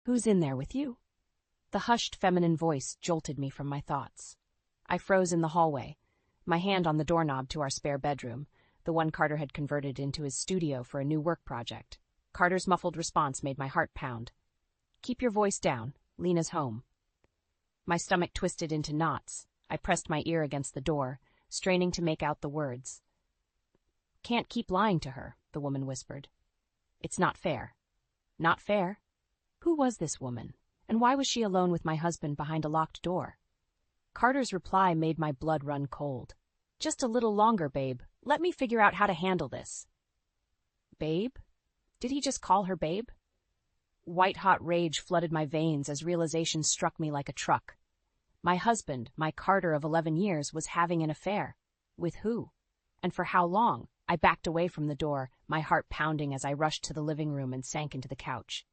Who's in there with you? The hushed feminine voice jolted me from my thoughts. I froze in the hallway, my hand on the doorknob to our spare bedroom, the one Carter had converted into his studio for a new work project. Carter's muffled response made my heart pound. Keep your voice down. Lena's home. My stomach twisted into knots. I pressed my ear against the door, straining to make out the words. Can't keep lying to her, the woman whispered. It's not fair. Not fair? Who was this woman, and why was she alone with my husband behind a locked door? Carter's reply made my blood run cold. Just a little longer, babe. Let me figure out how to handle this. Babe? Did he just call her babe? White-hot rage flooded my veins as realization struck me like a truck. My husband, my Carter of 11 years, was having an affair. With who? And for how long? I backed away from the door, my heart pounding as I rushed to the living room and sank into the couch.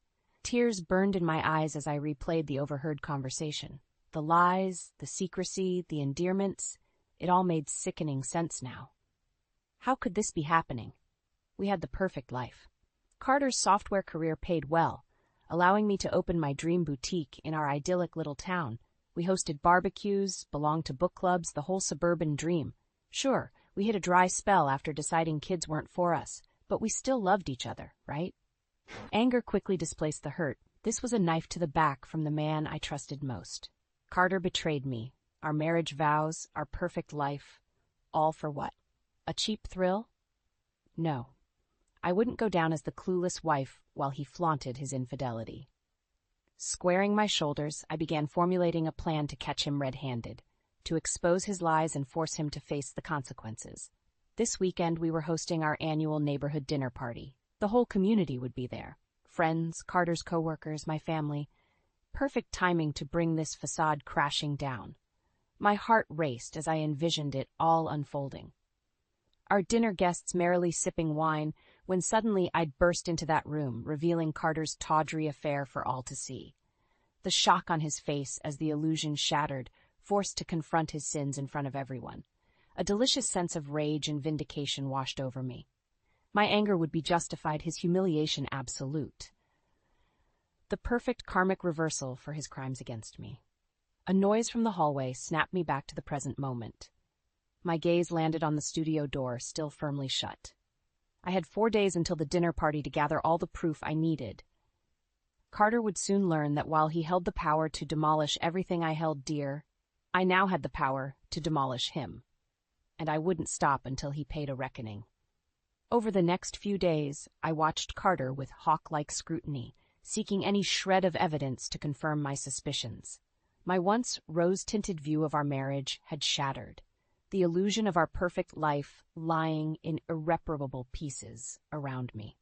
Tears burned in my eyes as I replayed the overheard conversation. The lies, the secrecy, the endearments, it all made sickening sense now. How could this be happening? We had the perfect life. Carter's software career paid well, allowing me to open my dream boutique in our idyllic little town. We hosted barbecues, belonged to book clubs, the whole suburban dream. Sure, we hit a dry spell after deciding kids weren't for us, but we still loved each other, right? Anger quickly displaced the hurt. This was a knife to the back from the man I trusted most. Carter betrayed me. Our marriage vows, our perfect life. All for what? A cheap thrill? No. I wouldn't go down as the clueless wife while he flaunted his infidelity. Squaring my shoulders, I began formulating a plan to catch him red-handed, to expose his lies and force him to face the consequences. This weekend we were hosting our annual neighborhood dinner party. The whole community would be there. Friends, Carter's coworkers, my family. Perfect timing to bring this facade crashing down. My heart raced as I envisioned it all unfolding. Our dinner guests merrily sipping wine when suddenly I'd burst into that room, revealing Carter's tawdry affair for all to see. The shock on his face as the illusion shattered, forced to confront his sins in front of everyone. A delicious sense of rage and vindication washed over me. My anger would be justified, his humiliation absolute. The perfect karmic reversal for his crimes against me. A noise from the hallway snapped me back to the present moment. My gaze landed on the studio door, still firmly shut. I had 4 days until the dinner party to gather all the proof I needed. Carter would soon learn that while he held the power to demolish everything I held dear, I now had the power to demolish him. And I wouldn't stop until he paid a reckoning. Over the next few days, I watched Carter with hawk-like scrutiny, seeking any shred of evidence to confirm my suspicions. My once rose-tinted view of our marriage had shattered, the illusion of our perfect life lying in irreparable pieces around me.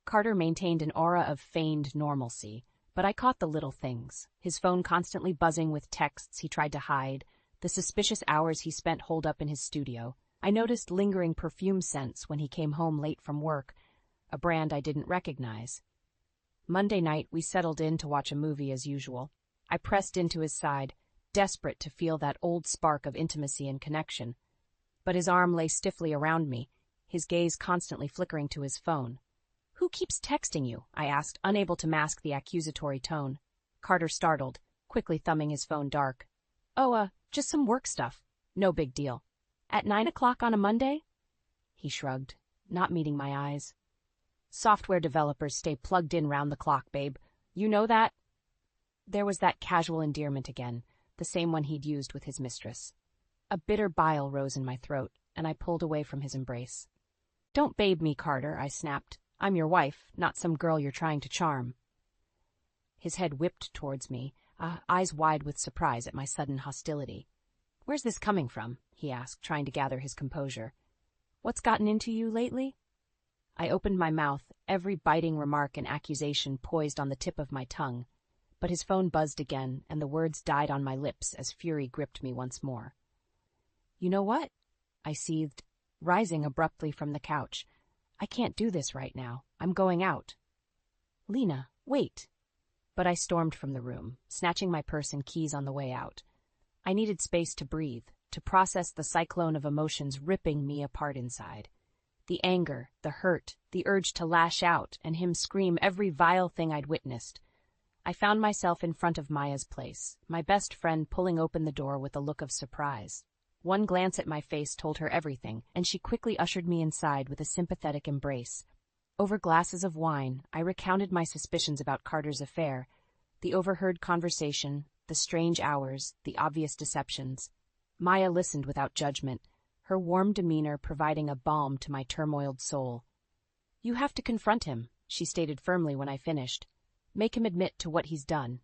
Carter maintained an aura of feigned normalcy, but I caught the little things, his phone constantly buzzing with texts he tried to hide, the suspicious hours he spent holed up in his studio. I noticed lingering perfume scents when he came home late from work, a brand I didn't recognize. Monday night, we settled in to watch a movie as usual. I pressed into his side, desperate to feel that old spark of intimacy and connection. But his arm lay stiffly around me, his gaze constantly flickering to his phone. "Who keeps texting you?" I asked, unable to mask the accusatory tone. Carter startled, quickly thumbing his phone dark. "Oh, just some work stuff. No big deal. At 9 o'clock on a Monday?" He shrugged, not meeting my eyes. "Software developers stay plugged in round the clock, babe. You know that?" There was that casual endearment again, the same one he'd used with his mistress. A bitter bile rose in my throat, and I pulled away from his embrace. "Don't babe me, Carter," I snapped. "I'm your wife, not some girl you're trying to charm." His head whipped towards me, eyes wide with surprise at my sudden hostility. "Where's this coming from?" he asked, trying to gather his composure. "What's gotten into you lately?" I opened my mouth, every biting remark and accusation poised on the tip of my tongue. But his phone buzzed again, and the words died on my lips as fury gripped me once more. "You know what?" I seethed, rising abruptly from the couch. "I can't do this right now. I'm going out." "Lena, wait." But I stormed from the room, snatching my purse and keys on the way out. I needed space to breathe, to process the cyclone of emotions ripping me apart inside. The anger, the hurt, the urge to lash out, and him scream every vile thing I'd witnessed. I found myself in front of Maya's place, my best friend pulling open the door with a look of surprise. One glance at my face told her everything, and she quickly ushered me inside with a sympathetic embrace. Over glasses of wine, I recounted my suspicions about Carter's affair, the overheard conversation, the strange hours, the obvious deceptions. Maya listened without judgment, her warm demeanor providing a balm to my turmoiled soul. "You have to confront him," she stated firmly when I finished. "Make him admit to what he's done."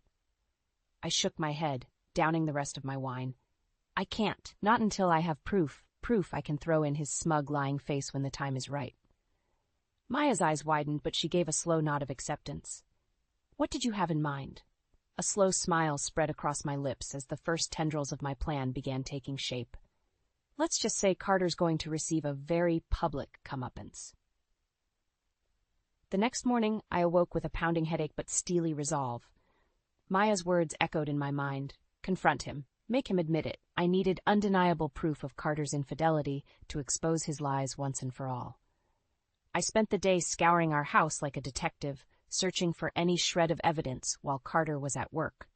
I shook my head, downing the rest of my wine. "I can't, not until I have proof I can throw in his smug, lying face when the time is right." Maya's eyes widened, but she gave a slow nod of acceptance. "What did you have in mind?" A slow smile spread across my lips as the first tendrils of my plan began taking shape. "Let's just say Carter's going to receive a very public comeuppance." The next morning, I awoke with a pounding headache but steely resolve. Maya's words echoed in my mind. Confront him. Make him admit it. I needed undeniable proof of Carter's infidelity to expose his lies once and for all. I spent the day scouring our house like a detective, searching for any shred of evidence while Carter was at work.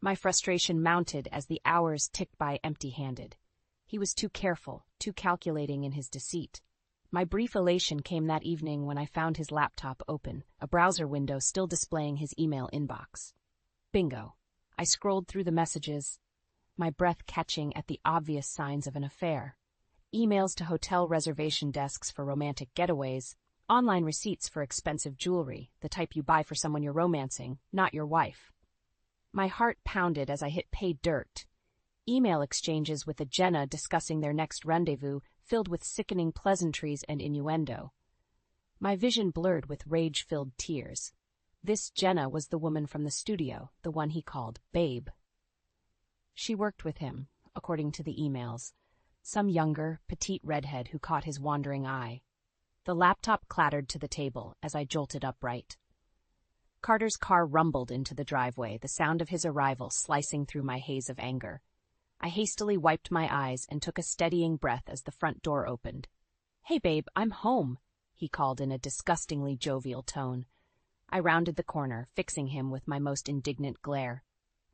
My frustration mounted as the hours ticked by empty-handed. He was too careful, too calculating in his deceit. My brief elation came that evening when I found his laptop open, a browser window still displaying his email inbox. Bingo. I scrolled through the messages, my breath catching at the obvious signs of an affair. Emails to hotel reservation desks for romantic getaways, online receipts for expensive jewelry, the type you buy for someone you're romancing, not your wife. My heart pounded as I hit pay dirt. Email exchanges with a Jenna discussing their next rendezvous, filled with sickening pleasantries and innuendo. My vision blurred with rage-filled tears. This Jenna was the woman from the studio, the one he called Babe. She worked with him, according to the emails, some younger, petite redhead who caught his wandering eye. The laptop clattered to the table as I jolted upright. Carter's car rumbled into the driveway, the sound of his arrival slicing through my haze of anger. I hastily wiped my eyes and took a steadying breath as the front door opened. "Hey, babe, I'm home," he called in a disgustingly jovial tone. I rounded the corner, fixing him with my most indignant glare.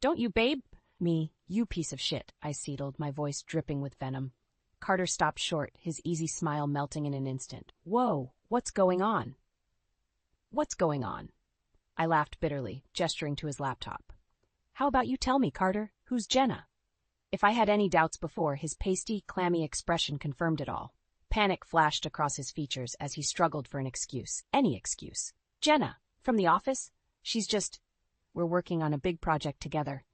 "Don't you, babe?" "Me, you piece of shit," I cedeled, my voice dripping with venom. Carter stopped short, his easy smile melting in an instant. "Whoa, what's going on?" "What's going on?" I laughed bitterly, gesturing to his laptop. "How about you tell me, Carter? Who's Jenna?" If I had any doubts before, his pasty, clammy expression confirmed it all. Panic flashed across his features as he struggled for an excuse. Any excuse. "Jenna, from the office? She's just... We're working on a big project together."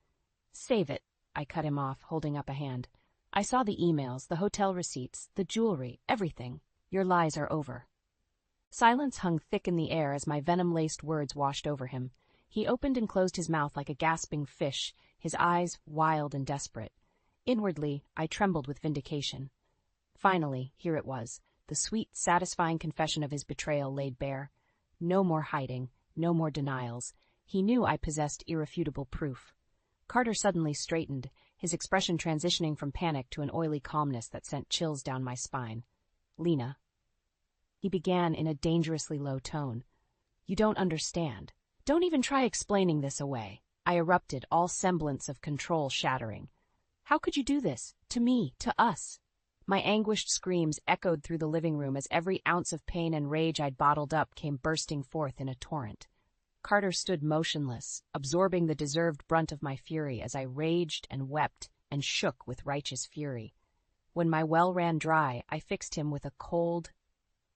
"Save it," I cut him off, holding up a hand. "I saw the emails, the hotel receipts, the jewelry, everything. Your lies are over." Silence hung thick in the air as my venom-laced words washed over him. He opened and closed his mouth like a gasping fish, his eyes wild and desperate. Inwardly, I trembled with vindication. Finally, here it was, the sweet, satisfying confession of his betrayal laid bare. No more hiding, no more denials. He knew I possessed irrefutable proof. Carter suddenly straightened, his expression transitioning from panic to an oily calmness that sent chills down my spine. "Lena," he began in a dangerously low tone, "you don't understand. Don't even try explaining this away." I erupted, all semblance of control shattering. "How could you do this? To me, to us?" My anguished screams echoed through the living room as every ounce of pain and rage I'd bottled up came bursting forth in a torrent. Carter stood motionless, absorbing the deserved brunt of my fury as I raged and wept and shook with righteous fury. When my well ran dry, I fixed him with a cold,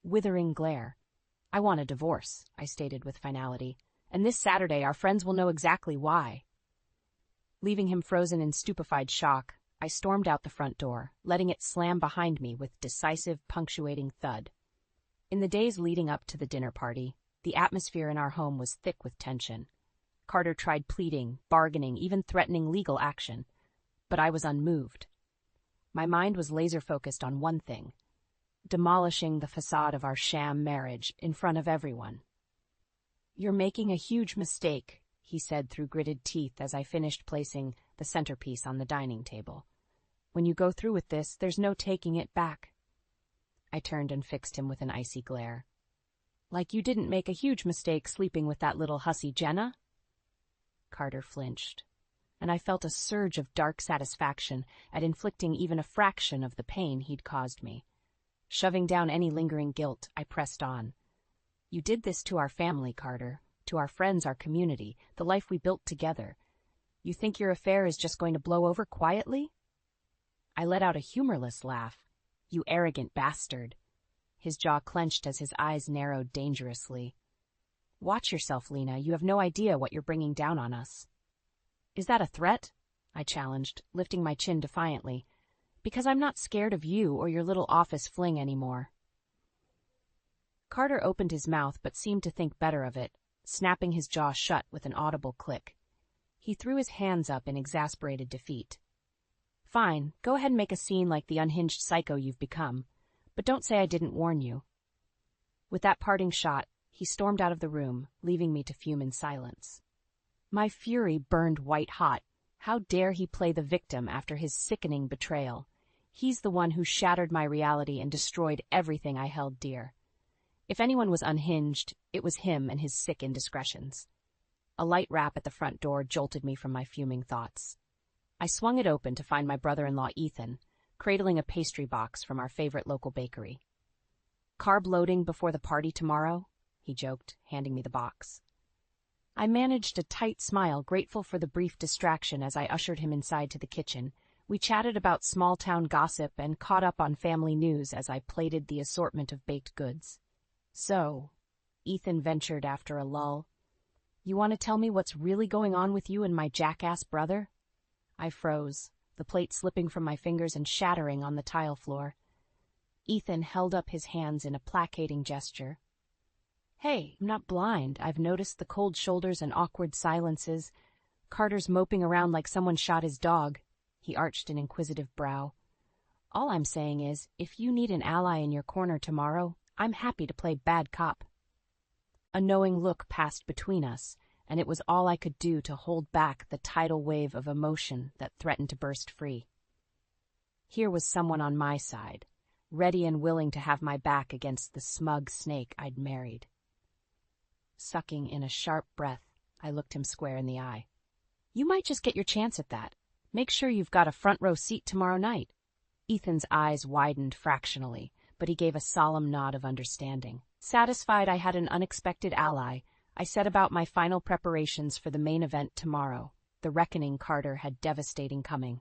withering glare. "I want a divorce," I stated with finality, "and this Saturday our friends will know exactly why." Leaving him frozen in stupefied shock, I stormed out the front door, letting it slam behind me with decisive, punctuating thud. In the days leading up to the dinner party, the atmosphere in our home was thick with tension. Carter tried pleading, bargaining, even threatening legal action, but I was unmoved. My mind was laser-focused on one thing: demolishing the facade of our sham marriage in front of everyone. "You're making a huge mistake," he said through gritted teeth as I finished placing the centerpiece on the dining table. "When you go through with this, there's no taking it back." I turned and fixed him with an icy glare. "Like you didn't make a huge mistake sleeping with that little hussy Jenna?" Carter flinched, and I felt a surge of dark satisfaction at inflicting even a fraction of the pain he'd caused me. Shoving down any lingering guilt, I pressed on. You did this to our family, Carter, to our friends, our community, the life we built together. You think your affair is just going to blow over quietly? I let out a humorless laugh. You arrogant bastard. His jaw clenched as his eyes narrowed dangerously. Watch yourself, Lena. You have no idea what you're bringing down on us. Is that a threat? I challenged, lifting my chin defiantly. Because I'm not scared of you or your little office fling anymore. Carter opened his mouth but seemed to think better of it, snapping his jaw shut with an audible click. He threw his hands up in exasperated defeat. Fine, go ahead and make a scene like the unhinged psycho you've become, but don't say I didn't warn you. With that parting shot, he stormed out of the room, leaving me to fume in silence. My fury burned white-hot. How dare he play the victim after his sickening betrayal? He's the one who shattered my reality and destroyed everything I held dear. If anyone was unhinged, it was him and his sick indiscretions. A light rap at the front door jolted me from my fuming thoughts. I swung it open to find my brother-in-law Ethan, cradling a pastry box from our favorite local bakery. Carb loading before the party tomorrow? He joked, handing me the box. I managed a tight smile, grateful for the brief distraction as I ushered him inside to the kitchen. We chatted about small-town gossip and caught up on family news as I plated the assortment of baked goods. So, Ethan ventured after a lull, you want to tell me what's really going on with you and my jackass brother? I froze, the plate slipping from my fingers and shattering on the tile floor. Ethan held up his hands in a placating gesture. Hey, I'm not blind. I've noticed the cold shoulders and awkward silences. Carter's moping around like someone shot his dog. He arched an inquisitive brow. All I'm saying is, if you need an ally in your corner tomorrow, I'm happy to play bad cop. A knowing look passed between us, and it was all I could do to hold back the tidal wave of emotion that threatened to burst free. Here was someone on my side, ready and willing to have my back against the smug snake I'd married. Sucking in a sharp breath, I looked him square in the eye. You might just get your chance at that. Make sure you've got a front-row seat tomorrow night. Ethan's eyes widened fractionally, but he gave a solemn nod of understanding. Satisfied I had an unexpected ally, I set about my final preparations for the main event tomorrow, the reckoning Carter had devastating coming.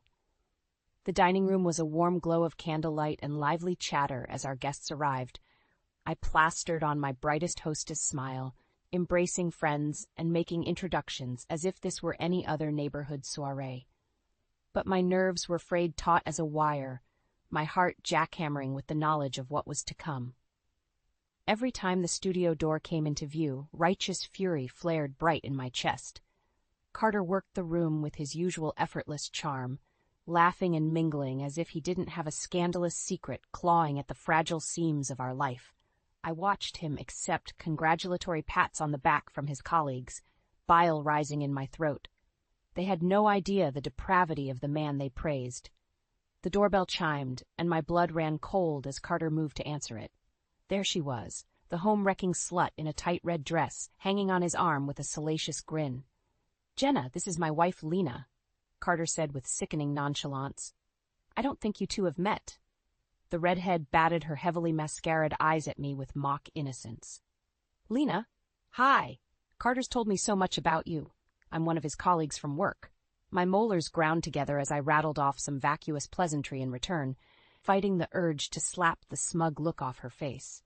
The dining room was a warm glow of candlelight and lively chatter as our guests arrived. I plastered on my brightest hostess smile, embracing friends and making introductions as if this were any other neighborhood soiree. But my nerves were frayed taut as a wire, my heart jackhammering with the knowledge of what was to come. Every time the studio door came into view, righteous fury flared bright in my chest. Carter worked the room with his usual effortless charm, laughing and mingling as if he didn't have a scandalous secret clawing at the fragile seams of our life. I watched him accept congratulatory pats on the back from his colleagues, bile rising in my throat. They had no idea the depravity of the man they praised. The doorbell chimed, and my blood ran cold as Carter moved to answer it. There she was, the home-wrecking slut in a tight red dress, hanging on his arm with a salacious grin. "Jenna, this is my wife Lena," Carter said with sickening nonchalance. "I don't think you two have met." The redhead batted her heavily mascaraed eyes at me with mock innocence. "Lena? Hi. Carter's told me so much about you. I'm one of his colleagues from work." My molars ground together as I rattled off some vacuous pleasantry in return, fighting the urge to slap the smug look off her face.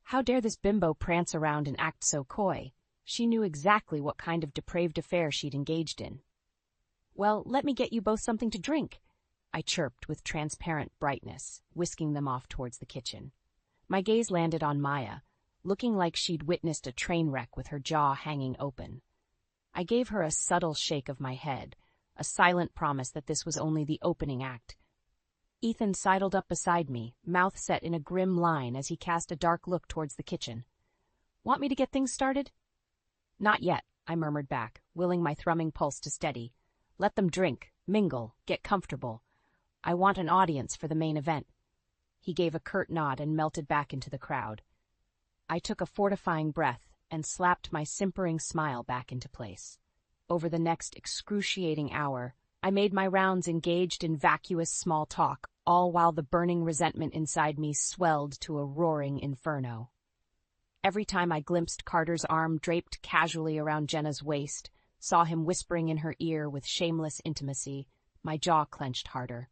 How dare this bimbo prance around and act so coy? She knew exactly what kind of depraved affair she'd engaged in. "Well, let me get you both something to drink," I chirped with transparent brightness, whisking them off towards the kitchen. My gaze landed on Maya, looking like she'd witnessed a train wreck with her jaw hanging open. I gave her a subtle shake of my head, a silent promise that this was only the opening act. Ethan sidled up beside me, mouth set in a grim line as he cast a dark look towards the kitchen. "Want me to get things started?" "Not yet," I murmured back, willing my thrumming pulse to steady. "Let them drink, mingle, get comfortable. I want an audience for the main event." He gave a curt nod and melted back into the crowd. I took a fortifying breath and slapped my simpering smile back into place. Over the next excruciating hour, I made my rounds engaged in vacuous small talk, all while the burning resentment inside me swelled to a roaring inferno. Every time I glimpsed Carter's arm draped casually around Jenna's waist, saw him whispering in her ear with shameless intimacy, my jaw clenched harder.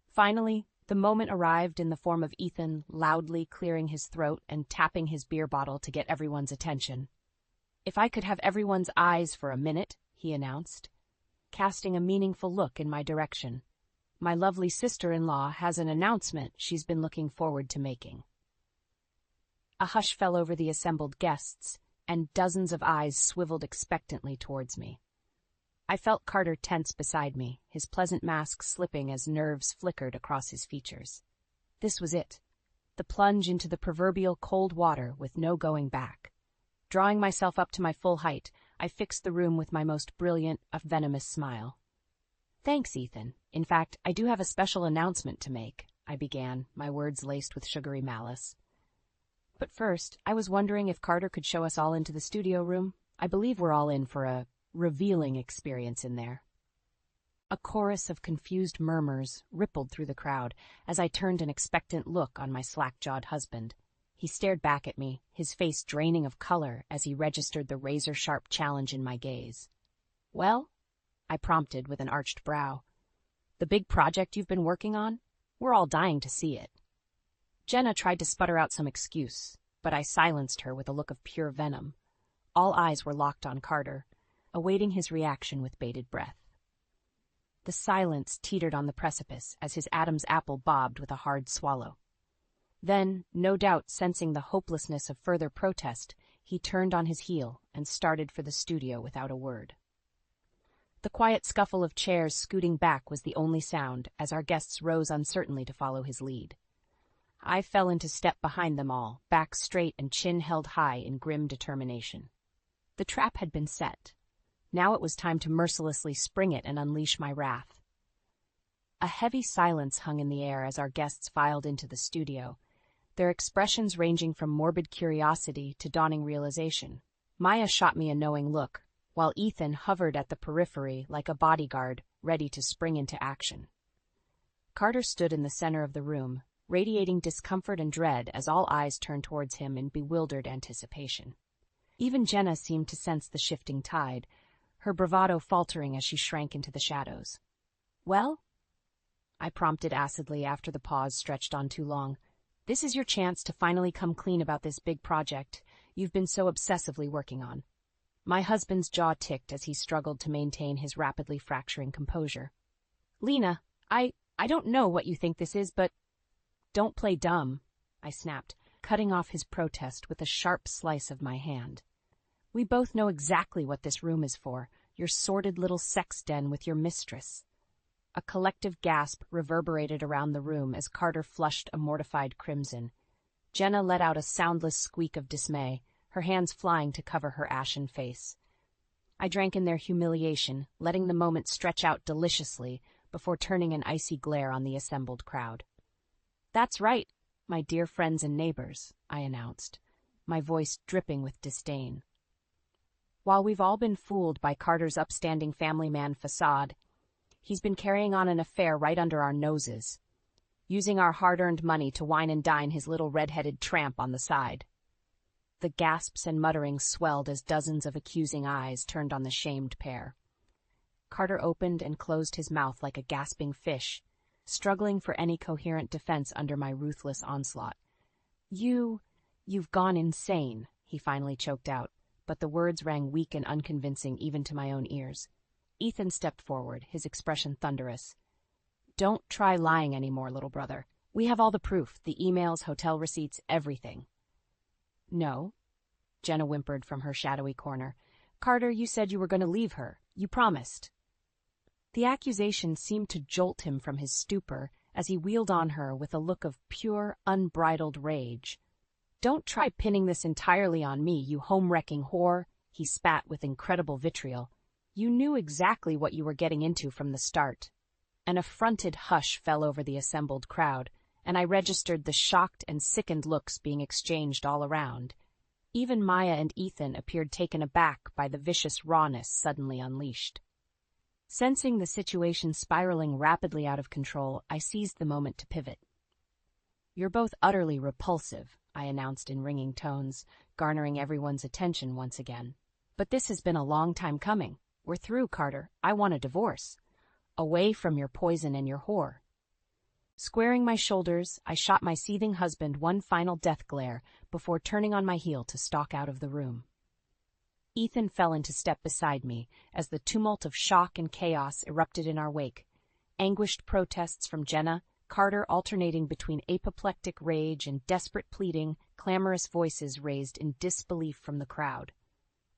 Finally, the moment arrived in the form of Ethan loudly clearing his throat and tapping his beer bottle to get everyone's attention. "If I could have everyone's eyes for a minute," he announced, casting a meaningful look in my direction. "My lovely sister-in-law has an announcement she's been looking forward to making." A hush fell over the assembled guests, and dozens of eyes swiveled expectantly towards me. I felt Carter tense beside me, his pleasant mask slipping as nerves flickered across his features. This was it, the plunge into the proverbial cold water with no going back. Drawing myself up to my full height, I fixed the room with my most brilliant, venomous smile. "Thanks, Ethan. In fact, I do have a special announcement to make," I began, my words laced with sugary malice. "But first, I was wondering if Carter could show us all into the studio room. I believe we're all in for a revealing experience in there." A chorus of confused murmurs rippled through the crowd as I turned an expectant look on my slack-jawed husband. He stared back at me, his face draining of color as he registered the razor-sharp challenge in my gaze. "Well?" I prompted with an arched brow. "The big project you've been working on? We're all dying to see it." Jenna tried to sputter out some excuse, but I silenced her with a look of pure venom. All eyes were locked on Carter, awaiting his reaction with bated breath. The silence teetered on the precipice as his Adam's apple bobbed with a hard swallow. Then, no doubt sensing the hopelessness of further protest, he turned on his heel and started for the studio without a word. The quiet scuffle of chairs scooting back was the only sound as our guests rose uncertainly to follow his lead. I fell into step behind them all, back straight and chin held high in grim determination. The trap had been set. Now it was time to mercilessly spring it and unleash my wrath. A heavy silence hung in the air as our guests filed into the studio, their expressions ranging from morbid curiosity to dawning realization. Maya shot me a knowing look, while Ethan hovered at the periphery like a bodyguard ready to spring into action. Carter stood in the center of the room, radiating discomfort and dread as all eyes turned towards him in bewildered anticipation. Even Jenna seemed to sense the shifting tide, her bravado faltering as she shrank into the shadows. "Well?" I prompted acidly after the pause stretched on too long. "This is your chance to finally come clean about this big project you've been so obsessively working on." My husband's jaw ticked as he struggled to maintain his rapidly fracturing composure. "Lena, I don't know what you think this is, but—" "Don't play dumb," I snapped, cutting off his protest with a sharp slice of my hand. "We both know exactly what this room is for, your sordid little sex den with your mistress." A collective gasp reverberated around the room as Carter flushed a mortified crimson. Jenna let out a soundless squeak of dismay, her hands flying to cover her ashen face. I drank in their humiliation, letting the moment stretch out deliciously before turning an icy glare on the assembled crowd. "That's right, my dear friends and neighbors," I announced, my voice dripping with disdain. "While we've all been fooled by Carter's upstanding family man facade, he's been carrying on an affair right under our noses, using our hard-earned money to wine and dine his little red-headed tramp on the side." The gasps and mutterings swelled as dozens of accusing eyes turned on the shamed pair. Carter opened and closed his mouth like a gasping fish, struggling for any coherent defense under my ruthless onslaught. You've gone insane," he finally choked out, but the words rang weak and unconvincing even to my own ears. Ethan stepped forward, his expression thunderous. "Don't try lying anymore, little brother. We have all the proof, the emails, hotel receipts, everything." "No," Jenna whimpered from her shadowy corner. "Carter, you said you were going to leave her. You promised." The accusation seemed to jolt him from his stupor as he wheeled on her with a look of pure, unbridled rage. "Don't try pinning this entirely on me, you home-wrecking whore," he spat with incredible vitriol. "You knew exactly what you were getting into from the start." An affronted hush fell over the assembled crowd, and I registered the shocked and sickened looks being exchanged all around. Even Maya and Ethan appeared taken aback by the vicious rawness suddenly unleashed. Sensing the situation spiraling rapidly out of control, I seized the moment to pivot. "You're both utterly repulsive," I announced in ringing tones, garnering everyone's attention once again. "But this has been a long time coming. We're through, Carter. I want a divorce. Away from your poison and your whore." Squaring my shoulders, I shot my seething husband one final death glare before turning on my heel to stalk out of the room. Ethan fell into step beside me as the tumult of shock and chaos erupted in our wake. Anguished protests from Jenna, Carter alternating between apoplectic rage and desperate pleading, clamorous voices raised in disbelief from the crowd.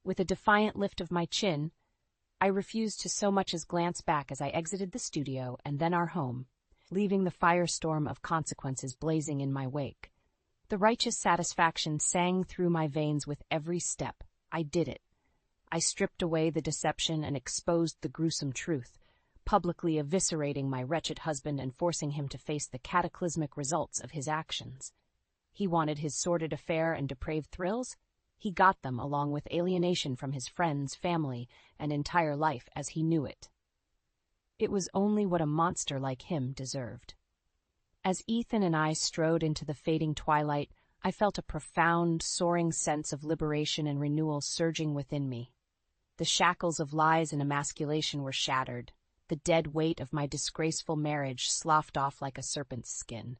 With a defiant lift of my chin, I refused to so much as glance back as I exited the studio and then our home, leaving the firestorm of consequences blazing in my wake. The righteous satisfaction sang through my veins with every step. I did it. I stripped away the deception and exposed the gruesome truth, publicly eviscerating my wretched husband and forcing him to face the cataclysmic results of his actions. He wanted his sordid affair and depraved thrills. He got them along with alienation from his friends, family, and entire life as he knew it. It was only what a monster like him deserved. As Ethan and I strode into the fading twilight, I felt a profound, soaring sense of liberation and renewal surging within me. The shackles of lies and emasculation were shattered. The dead weight of my disgraceful marriage sloughed off like a serpent's skin.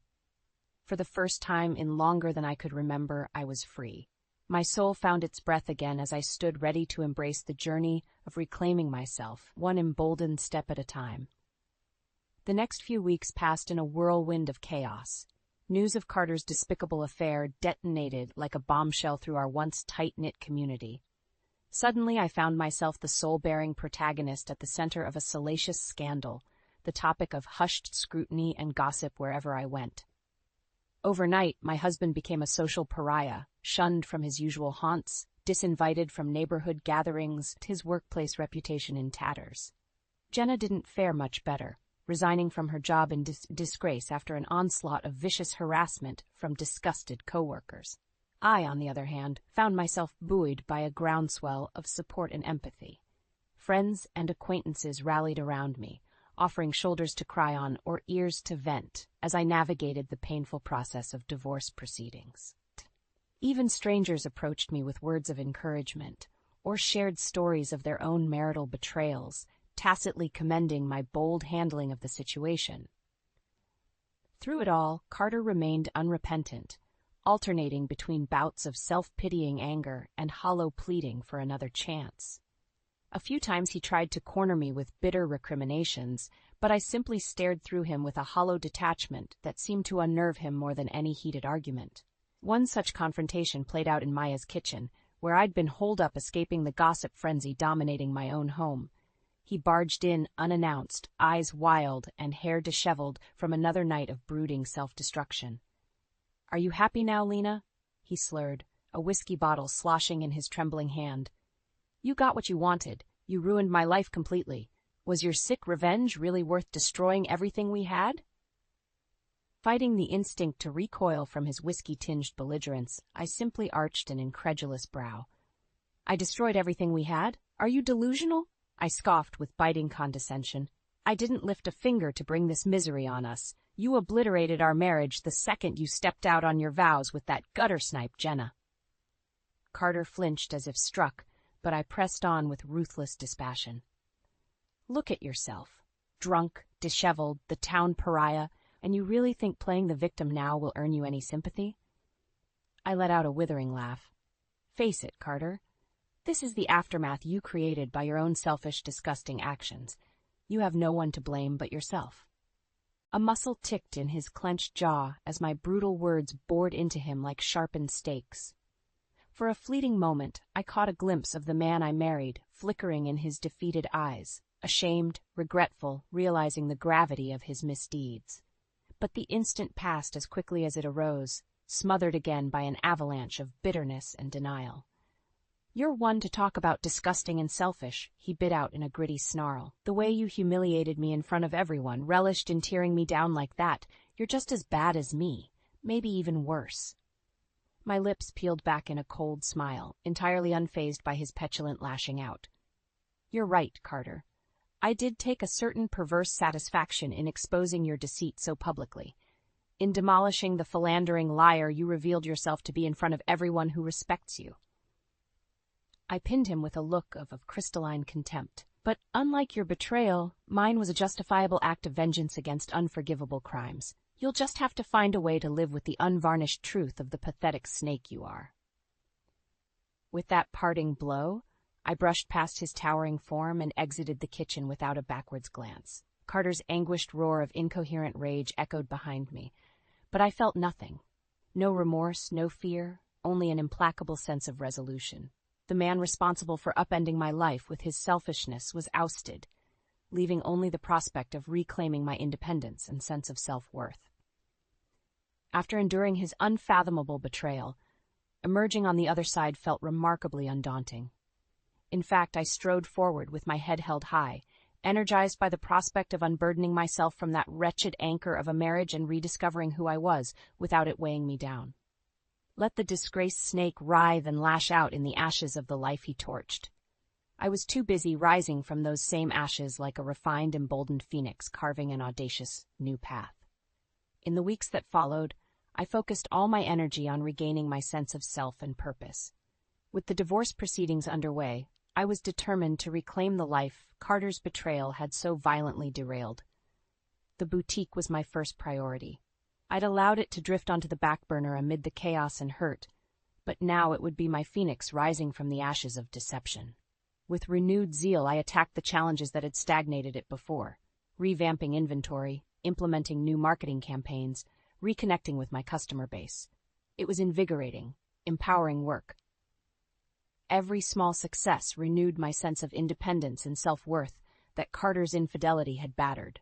For the first time in longer than I could remember, I was free. My soul found its breath again as I stood ready to embrace the journey of reclaiming myself, one emboldened step at a time. The next few weeks passed in a whirlwind of chaos. News of Carter's despicable affair detonated like a bombshell through our once tight-knit community. Suddenly, I found myself the soul-bearing protagonist at the center of a salacious scandal, the topic of hushed scrutiny and gossip wherever I went. Overnight, my husband became a social pariah, shunned from his usual haunts, disinvited from neighborhood gatherings, his workplace reputation in tatters. Jenna didn't fare much better, resigning from her job in disgrace after an onslaught of vicious harassment from disgusted coworkers. I, on the other hand, found myself buoyed by a groundswell of support and empathy. Friends and acquaintances rallied around me, offering shoulders to cry on or ears to vent as I navigated the painful process of divorce proceedings. Even strangers approached me with words of encouragement or shared stories of their own marital betrayals, tacitly commending my bold handling of the situation. Through it all, Carter remained unrepentant, alternating between bouts of self-pitying anger and hollow pleading for another chance. A few times he tried to corner me with bitter recriminations, but I simply stared through him with a hollow detachment that seemed to unnerve him more than any heated argument. One such confrontation played out in Maya's kitchen, where I'd been holed up escaping the gossip frenzy dominating my own home. He barged in unannounced, eyes wild and hair disheveled from another night of brooding self-destruction. "Are you happy now, Lena?" he slurred, a whiskey bottle sloshing in his trembling hand. "You got what you wanted. You ruined my life completely. Was your sick revenge really worth destroying everything we had?" Fighting the instinct to recoil from his whiskey-tinged belligerence, I simply arched an incredulous brow. "I destroyed everything we had? Are you delusional?" I scoffed with biting condescension. "I didn't lift a finger to bring this misery on us. You obliterated our marriage the second you stepped out on your vows with that gutter snipe, Jenna." Carter flinched as if struck, but I pressed on with ruthless dispassion. "Look at yourself. Drunk, disheveled, the town pariah, and you really think playing the victim now will earn you any sympathy?" I let out a withering laugh. "Face it, Carter. This is the aftermath you created by your own selfish, disgusting actions. You have no one to blame but yourself." A muscle ticked in his clenched jaw as my brutal words bored into him like sharpened stakes. For a fleeting moment, I caught a glimpse of the man I married flickering in his defeated eyes, ashamed, regretful, realizing the gravity of his misdeeds. But the instant passed as quickly as it arose, smothered again by an avalanche of bitterness and denial. "You're one to talk about disgusting and selfish," he bit out in a gritty snarl. "The way you humiliated me in front of everyone, relished in tearing me down like that, you're just as bad as me, maybe even worse." My lips peeled back in a cold smile, entirely unfazed by his petulant lashing out. You're right, Carter. I did take a certain perverse satisfaction in exposing your deceit so publicly. In demolishing the philandering liar you revealed yourself to be in front of everyone who respects you. I pinned him with a look of crystalline contempt. But unlike your betrayal, mine was a justifiable act of vengeance against unforgivable crimes. You'll just have to find a way to live with the unvarnished truth of the pathetic snake you are. With that parting blow, I brushed past his towering form and exited the kitchen without a backwards glance. Carter's anguished roar of incoherent rage echoed behind me, but I felt nothing. No remorse, no fear, only an implacable sense of resolution. The man responsible for upending my life with his selfishness was ousted, leaving only the prospect of reclaiming my independence and sense of self-worth. After enduring his unfathomable betrayal, emerging on the other side felt remarkably undaunting. In fact, I strode forward with my head held high, energized by the prospect of unburdening myself from that wretched anchor of a marriage and rediscovering who I was without it weighing me down. Let the disgraced snake writhe and lash out in the ashes of the life he torched. I was too busy rising from those same ashes like a refined, emboldened phoenix carving an audacious new path. In the weeks that followed, I focused all my energy on regaining my sense of self and purpose. With the divorce proceedings underway, I was determined to reclaim the life Carter's betrayal had so violently derailed. The boutique was my first priority. I'd allowed it to drift onto the back burner amid the chaos and hurt, but now it would be my phoenix rising from the ashes of deception. With renewed zeal, I attacked the challenges that had stagnated it before, revamping inventory, implementing new marketing campaigns, reconnecting with my customer base. It was invigorating, empowering work. Every small success renewed my sense of independence and self-worth that Carter's infidelity had battered.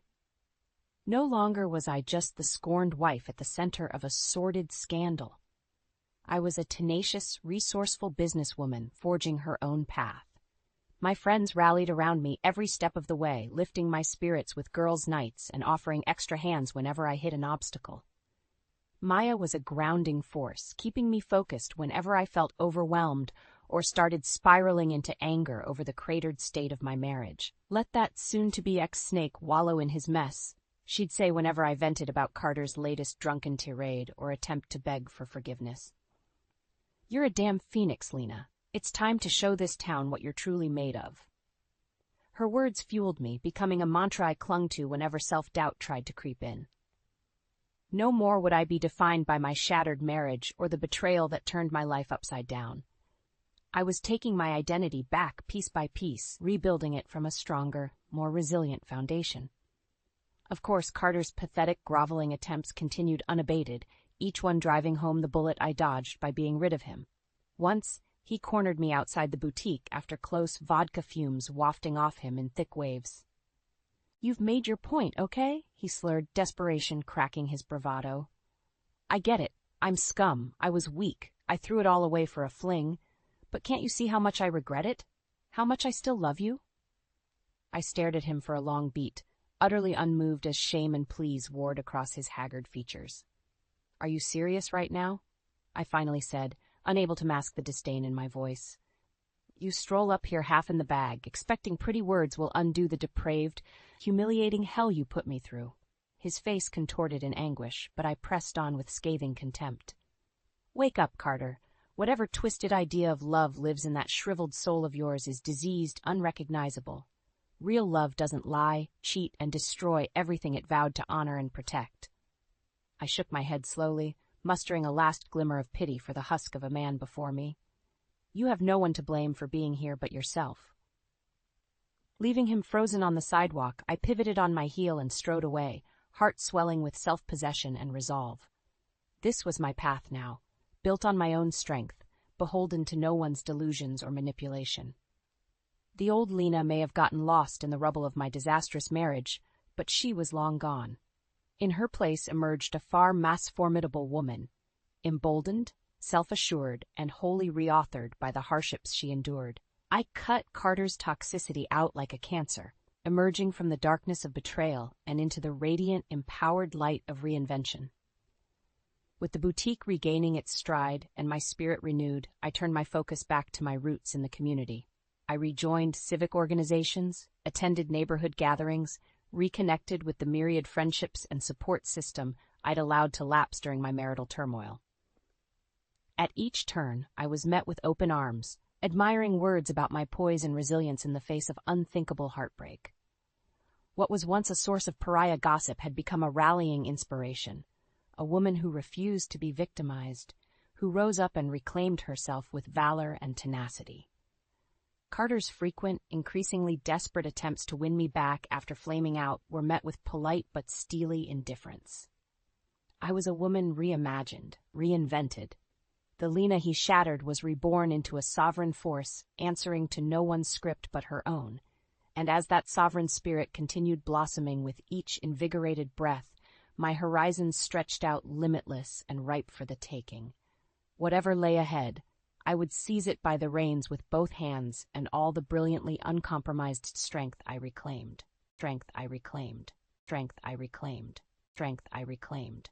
No longer was I just the scorned wife at the center of a sordid scandal. I was a tenacious, resourceful businesswoman forging her own path. My friends rallied around me every step of the way, lifting my spirits with girls' nights and offering extra hands whenever I hit an obstacle. Maya was a grounding force, keeping me focused whenever I felt overwhelmed or started spiraling into anger over the cratered state of my marriage. Let that soon-to-be ex-snake wallow in his mess, she'd say whenever I vented about Carter's latest drunken tirade or attempt to beg for forgiveness. You're a damn phoenix, Lena. It's time to show this town what you're truly made of. Her words fueled me, becoming a mantra I clung to whenever self-doubt tried to creep in. No more would I be defined by my shattered marriage or the betrayal that turned my life upside down. I was taking my identity back piece by piece, rebuilding it from a stronger, more resilient foundation. Of course, Carter's pathetic, groveling attempts continued unabated, each one driving home the bullet I dodged by being rid of him. Once, he cornered me outside the boutique after close vodka fumes wafting off him in thick waves. "You've made your point, okay?" he slurred, desperation cracking his bravado. "I get it. I'm scum. I was weak. I threw it all away for a fling. But can't you see how much I regret it? How much I still love you?" I stared at him for a long beat, utterly unmoved as shame and pleas warred across his haggard features. "Are you serious right now?" I finally said, unable to mask the disdain in my voice. "You stroll up here half in the bag, expecting pretty words will undo the depraved, humiliating hell you put me through." His face contorted in anguish, but I pressed on with scathing contempt. "Wake up, Carter. Whatever twisted idea of love lives in that shriveled soul of yours is diseased, unrecognizable. Real love doesn't lie, cheat, and destroy everything it vowed to honor and protect." I shook my head slowly, mustering a last glimmer of pity for the husk of a man before me. "You have no one to blame for being here but yourself." Leaving him frozen on the sidewalk, I pivoted on my heel and strode away, heart swelling with self-possession and resolve. This was my path now, built on my own strength, beholden to no one's delusions or manipulation. The old Lena may have gotten lost in the rubble of my disastrous marriage, but she was long gone. In her place emerged a far más formidable woman, emboldened, self-assured, and wholly reauthored by the hardships she endured. I cut Carter's toxicity out like a cancer, emerging from the darkness of betrayal and into the radiant, empowered light of reinvention. With the boutique regaining its stride and my spirit renewed, I turned my focus back to my roots in the community. I rejoined civic organizations, attended neighborhood gatherings, reconnected with the myriad friendships and support system I'd allowed to lapse during my marital turmoil. At each turn, I was met with open arms, admiring words about my poise and resilience in the face of unthinkable heartbreak. What was once a source of pariah gossip had become a rallying inspiration. A woman who refused to be victimized, who rose up and reclaimed herself with valor and tenacity. Carter's frequent, increasingly desperate attempts to win me back after flaming out were met with polite but steely indifference. I was a woman reimagined, reinvented. The Lena he shattered was reborn into a sovereign force, answering to no one's script but her own. And as that sovereign spirit continued blossoming with each invigorated breath, my horizons stretched out limitless and ripe for the taking. Whatever lay ahead, I would seize it by the reins with both hands and all the brilliantly uncompromised strength I reclaimed. Strength I reclaimed. Strength I reclaimed. Strength I reclaimed.